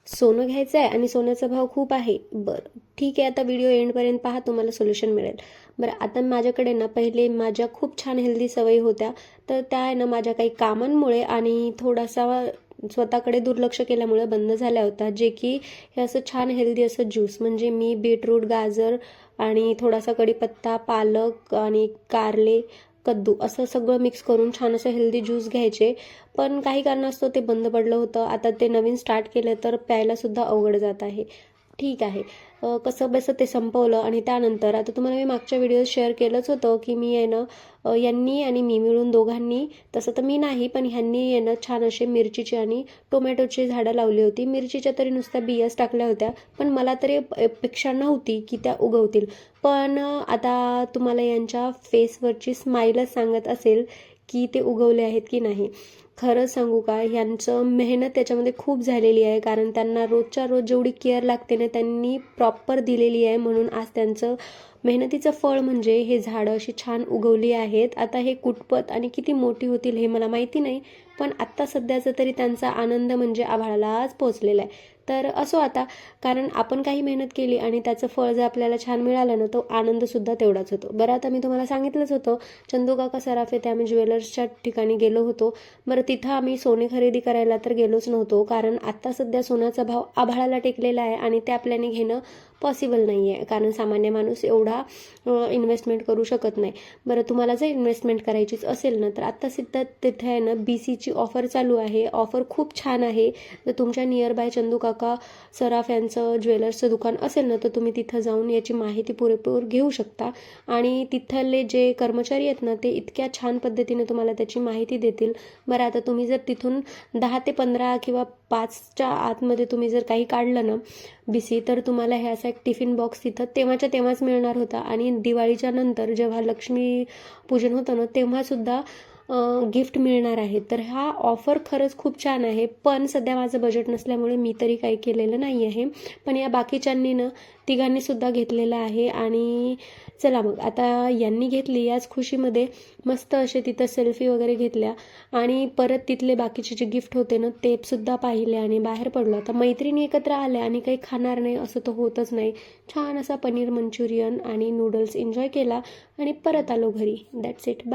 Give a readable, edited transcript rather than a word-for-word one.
सोनं घ्यायचं आहे आणि सोन्याचा भाव खूप आहे. बरं ठीक आहे, आता व्हिडिओ एंडपर्यंत पहा, तुम्हाला सोल्युशन मिळेल. बरं, आता माझ्याकडे ना पहिले माझ्या खूप छान हेल्दी सवयी होत्या, तर त्या आहे ना माझ्या काही कामांमुळे आणि थोडासा स्वतःकडे दुर्लक्ष केल्यामुळे बंद झाल्या होत्या. जे की हे असं छान हेल्दी असं ज्यूस, म्हणजे मी बीटरूट, गाजर आणि थोडासा कढीपत्ता, पालक आणि कारले, कद्दू असं सगळं मिक्स करून छान असं हेल्दी ज्यूस घ्यायचे. पण काही कारणास्तव ते बंद पडलं होतं. आता ते नवीन स्टार्ट केलं तर प्यायलासुद्धा अवघड जात आहे. ठीक आहे, कसं बसं ते संपवलं आणि त्यानंतर आता तुम्हाला मी मागच्या व्हिडिओत शेअर केलंच होतं की मी आहे ना यांनी आणि मी मिळून दोघांनी, तसं तर मी नाही पण ह्यांनी आहे ना छान असे मिरचीची आणि टोमॅटोची झाडं लावली होती. मिरचीच्या तरी नुसत्या बियाच टाकल्या होत्या, पण मला तरी अपेक्षा नव्हती की त्या उगवतील. पण आता तुम्हाला यांच्या फेसवरची स्माईलच सांगत असेल की ते उगवले आहेत की नाही. खरं सांगू का, ह्यांचं मेहनत त्याच्यामध्ये खूप झालेली आहे, कारण त्यांना रोजच्या रोज जेवढी केअर लागते ना त्यांनी प्रॉपर दिलेली आहे. म्हणून आज त्यांचं मेहनतीचं फळ म्हणजे हे झाडं अशी छान उगवली आहेत. आता हे कुठपत आणि किती मोठी होतील हे मला माहिती नाही, पण आत्ता सध्याचा तरी त्यांचा आनंद म्हणजे आभाळालाच पोचलेला आहे. तर असो आता, कारण आपण काही मेहनत केली आणि त्याचं फळ जर आपल्याला छान मिळालं ना, तो आनंदसुद्धा तेवढाच होतो. बरं, आता मी तुम्हाला सांगितलंच होतं चंदू काका सराफे ते आम्ही ज्वेलर्सच्या ठिकाणी गेलो होतो. बरं, तिथं आम्ही सोने खरेदी करायला तर गेलोच नव्हतो, कारण आत्ता सध्या सोन्याचा भाव आभाळाला टेकलेला आहे आणि ते आपल्याने घेणं पॉसिबल नाही आहे, कारण सामान्य माणूस एवढा इन्व्हेस्टमेंट करू शकत नाही. बरं, तुम्हाला जर इन्व्हेस्टमेंट करायचीच असेल ना, तर आत्ता सध्या तिथे आहे ना BCची ऑफर चालू आहे. ऑफर खूप छान आहे. जर तुमच्या नियर बाय चंदू काका सराफ यांचं ज्वेलर्सचं दुकान असेल ना, तर तुम्ही तिथं जाऊन याची माहिती पुरेपूर घेऊ शकता. आणि तिथले जे कर्मचारी आहेत ना, ते इतक्या छान पद्धतीने तुम्हाला त्याची माहिती देतील. बरं, आता तुम्ही जर तिथून 10 ते 15 किंवा 5च्या आतमध्ये तुम्ही जर काही काढलं ना BC, तर तुम्हाला हे असा एक टिफिन बॉक्स तिथं तेव्हाच्या तेव्हाच मिळणार होता. आणि दिवाळीच्या नंतर जेव्हा लक्ष्मी पूजन होतं ना, तेव्हासुद्धा गिफ्ट मिळणार आहे. तर हा ऑफर खरंच खूप छान आहे, पण सध्या माझं बजेट नसल्यामुळे मी तरी काही केलेलं नाही आहे. पण या बाकीच्यांनी ना तिघांनीसुद्धा घेतलेलं आहे. आणि चला मग, आता यांनी घेतली याच खुशीमध्ये मस्त असे तिथं सेल्फी वगैरे घेतल्या आणि परत तिथले बाकीचे जे गिफ्ट होते ना ते सुद्धा पाहिले आणि बाहेर पडलो. आता मैत्रिणी एकत्र आल्या आणि काही खाणार नाही असं तर होतच नाही. छान असा पनीर मंचुरियन आणि नूडल्स एन्जॉय केला आणि परत आलो घरी. That's it. बाय.